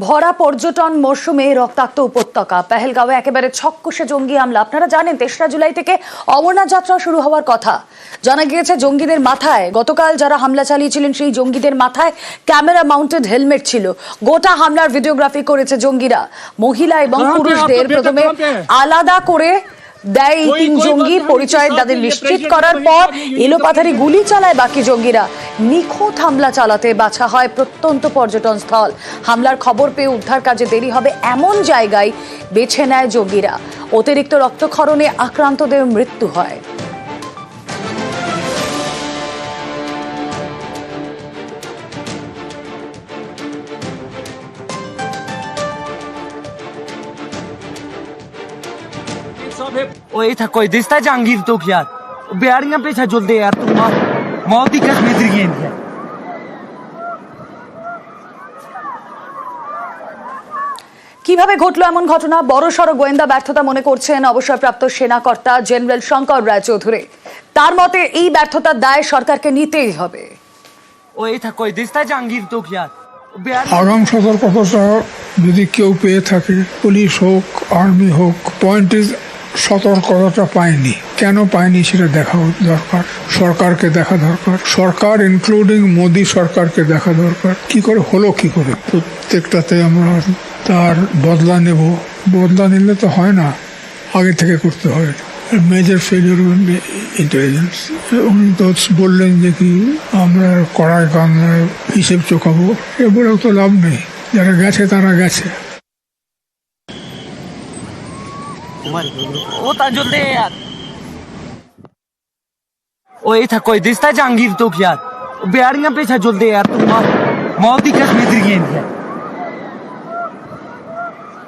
ভরা পর্যটন মরশুমে রক্তাক্ত উপত্যকা পেহেলগাঁওয়ে একেবারে ছক্কশে জঙ্গি হামলা। আপনারা জানেন ৩রা জুলাই থেকে অমরনাথ যাত্রা শুরু হওয়ার কথা। জানা গিয়েছে জঙ্গিদের মাথায় গতকাল যারা হামলা চালিয়েছিলেন সেই জঙ্গিদের মাথায় ক্যামেরা মাউন্টেড হেলমেট ছিল। গোটা হামলার ভিডিওগ্রাফি করেছে জঙ্গিরা। মহিলা এবং পুরুষদের প্রথমে আলাদা করে দেয় এই ৩ জঙ্গি। পরিচয় তাদের নিশ্চিত করার পর এলোপাথারি গুলি চালায় বাকি জঙ্গিরা। নিখুঁত হামলা চালাতে বাছা হয় প্রত্যন্ত পর্যটন স্থল। হামলার খবর পেয়ে উদ্ধার কাজে দেরি হবে এমন জায়গায় বেছে নেয় জঙ্গিরা। অতিরিক্ত রক্তক্ষরণে আক্রান্তদের মৃত্যু হয়। ओए था कोई दिसता जहांगीर तो यार बिहारियां पीछा जुलते यार तुम मौत ही कसम इधर गेंद है। কিভাবে ঘটলো এমন ঘটনা? বড়সড় গোয়েন্দা ব্যর্থতা মনে করছেন অবসরপ্রাপ্ত সেনাকর্তা জেনারেল শঙ্কর রায়চৌধুরী। তার মতে এই ব্যর্থতার দায় সরকারকে নিতেই হবে। ओए था कोई दिसता जहांगीर तो यार আগাম সতর্কতা যদি কেউ পেয়ে থাকে, পুলিশ হোক আর্মি হোক, পয়েন্ট ইজ সতর্কতাটা পায়নি। কেন পায়নি সেটা দেখা দরকার, সরকারকে দেখা দরকার, সরকার ইনক্লুডিং মোদি সরকারকে দেখা দরকার। কি করে হলো, কি করে? প্রত্যেকটাতে আমরা তার বদলা নেব, বদলা নিলে তো হয় না, আগে থেকে করতে হয়। Major failure intelligence. উনি তো বললেন যে কি আমরা কড়াই কান্নায় হিসেব চোখাবো, এ বলেও তো লাভ নেই। যারা গেছে তারা গেছে। ओ था जुलते यार ओए था कोई दिसता जहांगीर तो यार बिहारियां पीछा जुलते यार तुम मौत ही कसम इधर गेंद है।